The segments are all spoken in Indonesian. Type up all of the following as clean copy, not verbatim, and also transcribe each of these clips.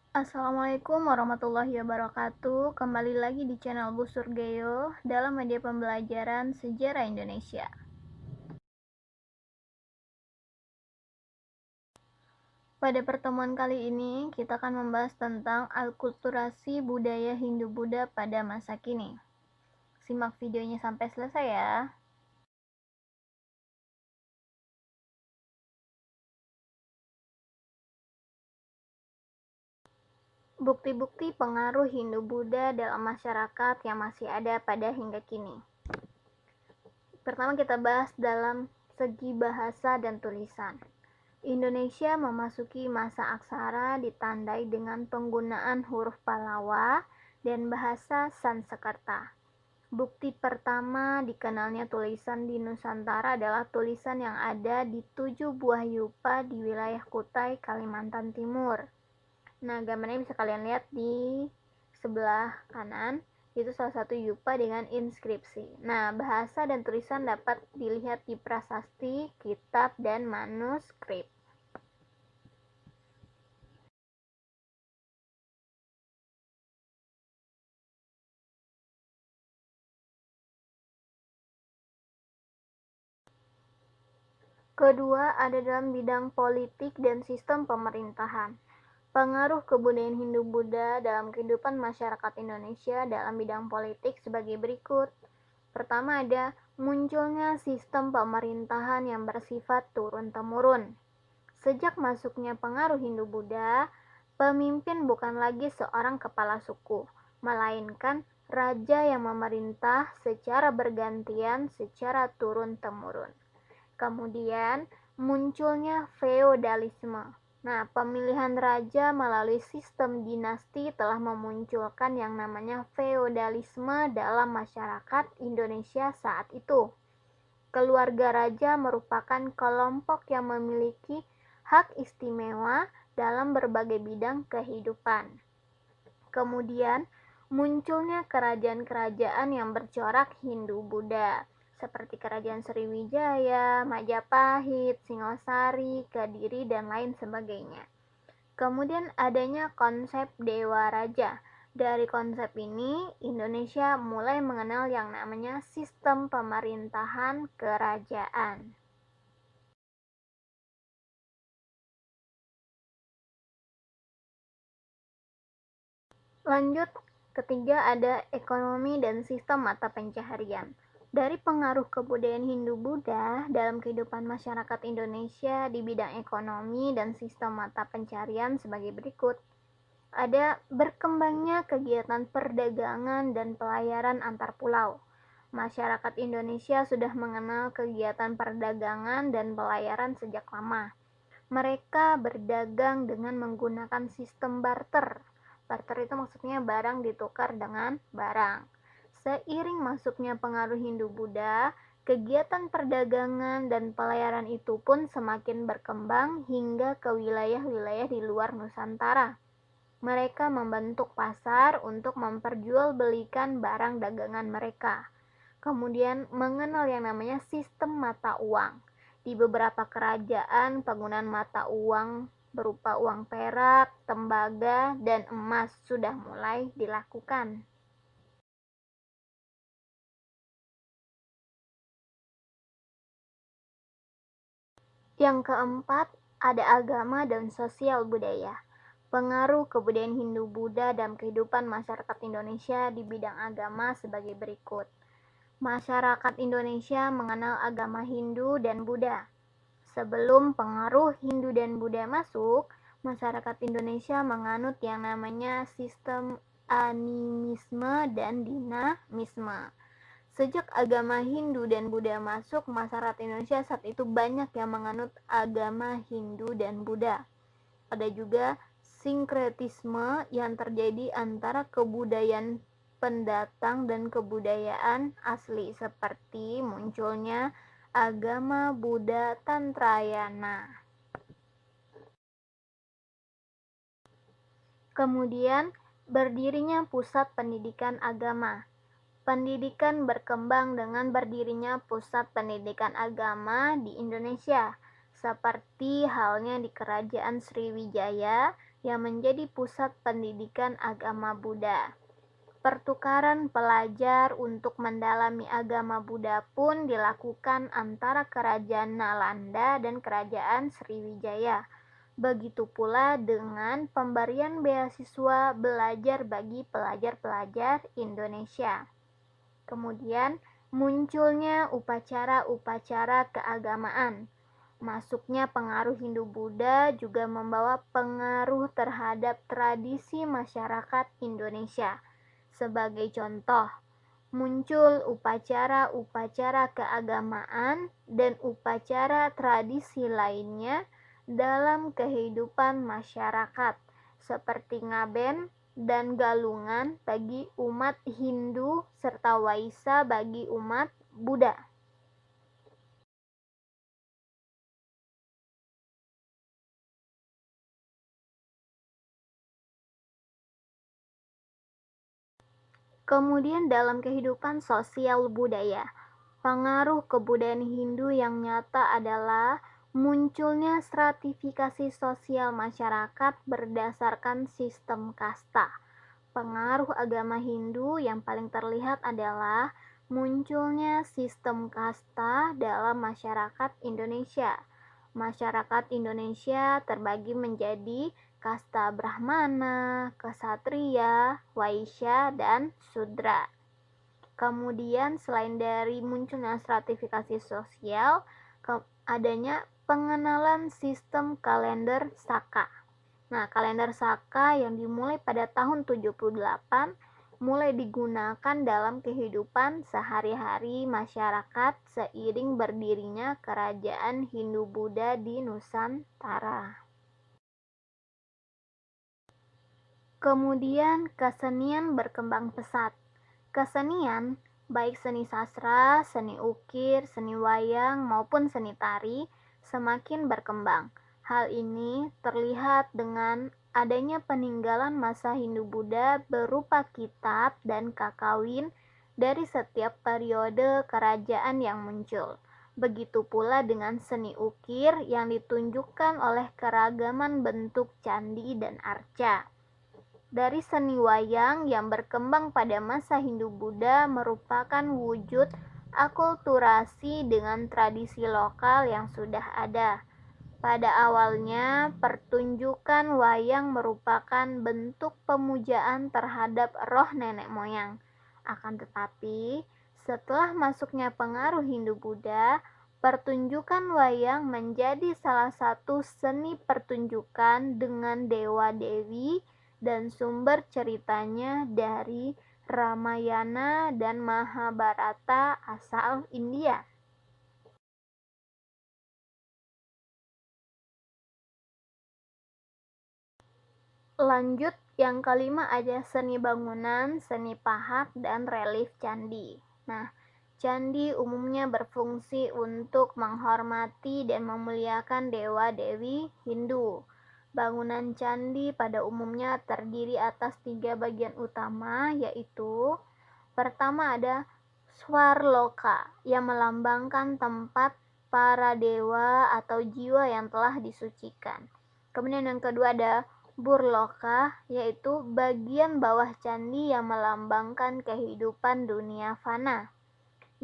Assalamualaikum warahmatullahi wabarakatuh. Kembali lagi di channel Bu Surgeyo dalam media pembelajaran sejarah Indonesia. Pada pertemuan kali ini, kita akan membahas tentang alkulturasi budaya Hindu-Buddha pada masa kini. Simak videonya sampai selesai ya. Bukti-bukti pengaruh Hindu-Buddha dalam masyarakat yang masih ada pada hingga kini. Pertama kita bahas dalam segi bahasa dan tulisan. Indonesia memasuki masa aksara ditandai dengan penggunaan huruf Pallawa dan bahasa Sanskerta. Bukti pertama dikenalnya tulisan di Nusantara adalah tulisan yang ada di 7 buah yupa di wilayah Kutai, Kalimantan Timur. Nah, gambarnya bisa kalian lihat di sebelah kanan. Itu salah satu yupa dengan inskripsi. Nah, bahasa dan tulisan dapat dilihat di prasasti, kitab, dan manuskrip. Kedua, ada dalam bidang politik dan sistem pemerintahan. Pengaruh kebudayaan Hindu-Buddha dalam kehidupan masyarakat Indonesia dalam bidang politik sebagai berikut. Pertama, ada munculnya sistem pemerintahan yang bersifat turun-temurun. Sejak masuknya pengaruh Hindu-Buddha, pemimpin bukan lagi seorang kepala suku, melainkan raja yang memerintah secara bergantian secara turun-temurun. Kemudian munculnya feodalisme. Nah, pemilihan raja melalui sistem dinasti telah memunculkan yang namanya feodalisme dalam masyarakat Indonesia saat itu. Keluarga raja merupakan kelompok yang memiliki hak istimewa dalam berbagai bidang kehidupan. Kemudian munculnya kerajaan-kerajaan yang bercorak Hindu-Buddha, seperti Kerajaan Sriwijaya, Majapahit, Singosari, Kediri, dan lain sebagainya. Kemudian adanya konsep Dewa Raja. Dari konsep ini, Indonesia mulai mengenal yang namanya sistem pemerintahan kerajaan. Lanjut, ketiga ada ekonomi dan sistem mata pencaharian. Dari pengaruh kebudayaan Hindu-Buddha dalam kehidupan masyarakat Indonesia di bidang ekonomi dan sistem mata pencaharian sebagai berikut. Ada berkembangnya kegiatan perdagangan dan pelayaran antar pulau. Masyarakat Indonesia sudah mengenal kegiatan perdagangan dan pelayaran sejak lama. Mereka berdagang dengan menggunakan sistem barter. Barter itu maksudnya barang ditukar dengan barang. Seiring masuknya pengaruh Hindu-Buddha, kegiatan perdagangan dan pelayaran itu pun semakin berkembang hingga ke wilayah-wilayah di luar Nusantara. Mereka membentuk pasar untuk memperjualbelikan barang dagangan mereka. Kemudian mengenal yang namanya sistem mata uang. Di beberapa kerajaan, penggunaan mata uang berupa uang perak, tembaga, dan emas sudah mulai dilakukan. Yang keempat, ada agama dan sosial budaya. Pengaruh kebudayaan Hindu-Buddha dalam kehidupan masyarakat Indonesia di bidang agama sebagai berikut. Masyarakat Indonesia mengenal agama Hindu dan Buddha. Sebelum pengaruh Hindu dan Buddha masuk, masyarakat Indonesia menganut yang namanya sistem animisme dan dinamisme. Sejak agama Hindu dan Buddha masuk, masyarakat Indonesia saat itu banyak yang menganut agama Hindu dan Buddha. Ada juga sinkretisme yang terjadi antara kebudayaan pendatang dan kebudayaan asli, seperti munculnya agama Buddha Tantrayana. Kemudian berdirinya pusat pendidikan agama. Pendidikan berkembang dengan berdirinya pusat pendidikan agama di Indonesia, seperti halnya di Kerajaan Sriwijaya yang menjadi pusat pendidikan agama Buddha. Pertukaran pelajar untuk mendalami agama Buddha pun dilakukan antara Kerajaan Nalanda dan Kerajaan Sriwijaya. Begitu pula dengan pemberian beasiswa belajar bagi pelajar-pelajar Indonesia. Kemudian munculnya upacara-upacara keagamaan. Masuknya pengaruh Hindu-Buddha juga membawa pengaruh terhadap tradisi masyarakat Indonesia. Sebagai contoh, muncul upacara-upacara keagamaan dan upacara tradisi lainnya dalam kehidupan masyarakat, seperti ngaben dan galungan bagi umat Hindu serta waisa bagi umat Buddha. Kemudian dalam kehidupan sosial budaya, pengaruh kebudayaan Hindu yang nyata adalah munculnya stratifikasi sosial masyarakat berdasarkan sistem kasta. Pengaruh agama Hindu yang paling terlihat adalah munculnya sistem kasta dalam masyarakat Indonesia. Masyarakat Indonesia terbagi menjadi kasta Brahmana, Ksatria, Waisya, dan Sudra. Kemudian selain dari munculnya stratifikasi sosial, adanya pengenalan sistem kalender Saka. Nah, kalender Saka yang dimulai pada tahun 78 mulai digunakan dalam kehidupan sehari-hari masyarakat seiring berdirinya kerajaan Hindu-Buddha di Nusantara. Kemudian kesenian berkembang pesat. Kesenian, baik seni sastra, seni ukir, seni wayang, maupun seni tari, semakin berkembang. Hal ini terlihat dengan adanya peninggalan masa Hindu-Buddha berupa kitab dan kakawin dari setiap periode kerajaan yang muncul. Begitu pula dengan seni ukir yang ditunjukkan oleh keragaman bentuk candi dan arca. Dari seni wayang yang berkembang pada masa Hindu-Buddha merupakan wujud akulturasi dengan tradisi lokal yang sudah ada. Pada awalnya, pertunjukan wayang merupakan bentuk pemujaan terhadap roh nenek moyang. Akan tetapi, setelah masuknya pengaruh Hindu-Buddha, pertunjukan wayang menjadi salah satu seni pertunjukan dengan dewa-dewi dan sumber ceritanya dari Ramayana dan Mahabharata asal India. Lanjut, yang kelima ada seni bangunan, seni pahat, dan relief candi. Nah, candi umumnya berfungsi untuk menghormati dan memuliakan dewa-dewi Hindu. Bangunan candi pada umumnya terdiri atas 3 bagian utama, yaitu pertama ada Swarloka yang melambangkan tempat para dewa atau jiwa yang telah disucikan. Kemudian yang kedua ada Burloka, yaitu bagian bawah candi yang melambangkan kehidupan dunia fana.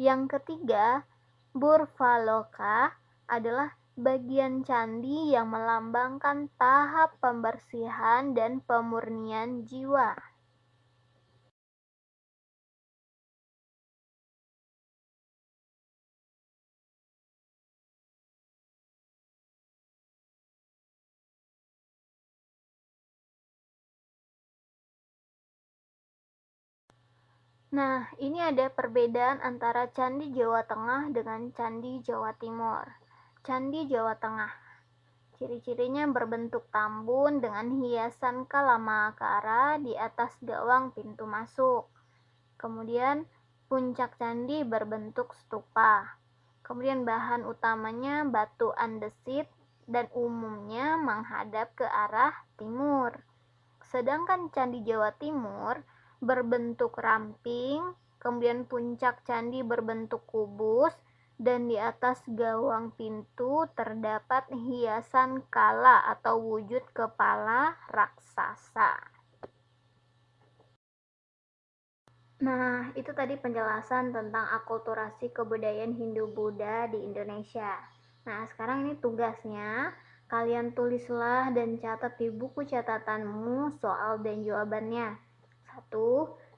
Yang ketiga, Burvaloka adalah bagian candi yang melambangkan tahap pembersihan dan pemurnian jiwa. Nah, ini ada perbedaan antara Candi Jawa Tengah dengan Candi Jawa Timur. Candi Jawa Tengah, ciri-cirinya berbentuk tambun dengan hiasan kalamakara di atas gawang pintu masuk. Kemudian puncak candi berbentuk stupa. Kemudian bahan utamanya batu andesit dan umumnya menghadap ke arah timur. Sedangkan Candi Jawa Timur berbentuk ramping, kemudian puncak candi berbentuk kubus, dan di atas gawang pintu terdapat hiasan kala atau wujud kepala raksasa. Nah, itu tadi penjelasan tentang akulturasi kebudayaan Hindu-Buddha di Indonesia. Nah, sekarang ini tugasnya, kalian tulislah dan catat di buku catatanmu soal dan jawabannya. 1.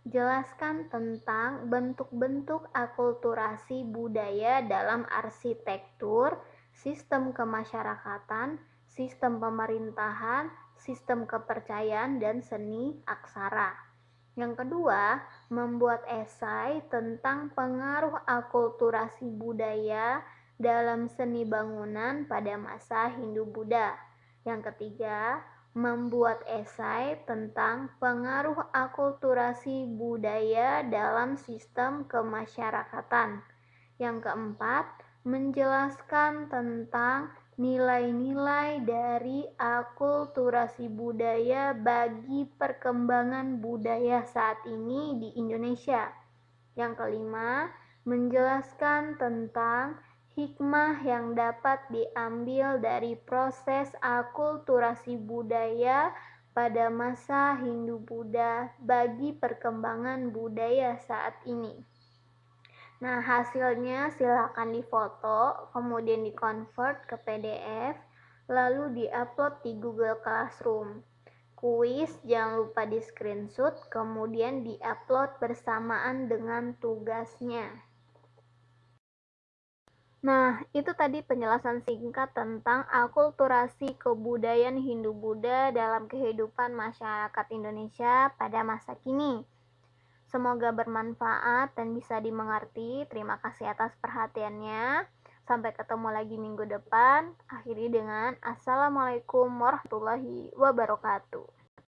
Jelaskan tentang bentuk-bentuk akulturasi budaya dalam arsitektur, sistem kemasyarakatan, sistem pemerintahan, sistem kepercayaan, dan seni aksara. Yang kedua, membuat esai tentang pengaruh akulturasi budaya dalam seni bangunan pada masa Hindu-Buddha. Yang ketiga, membuat esai tentang pengaruh akulturasi budaya dalam sistem kemasyarakatan. Yang keempat, menjelaskan tentang nilai-nilai dari akulturasi budaya bagi perkembangan budaya saat ini di Indonesia. Yang kelima, menjelaskan tentang hikmah yang dapat diambil dari proses akulturasi budaya pada masa Hindu-Buddha bagi perkembangan budaya saat ini. Nah, hasilnya silakan difoto, kemudian dikonvert ke PDF, lalu diupload di Google Classroom. Kuis jangan lupa di screenshot, kemudian diupload bersamaan dengan tugasnya. Nah, itu tadi penjelasan singkat tentang akulturasi kebudayaan Hindu-Buddha dalam kehidupan masyarakat Indonesia pada masa kini. Semoga bermanfaat dan bisa dimengerti. Terima kasih atas perhatiannya. Sampai ketemu lagi minggu depan. Akhiri dengan Assalamualaikum warahmatullahi wabarakatuh.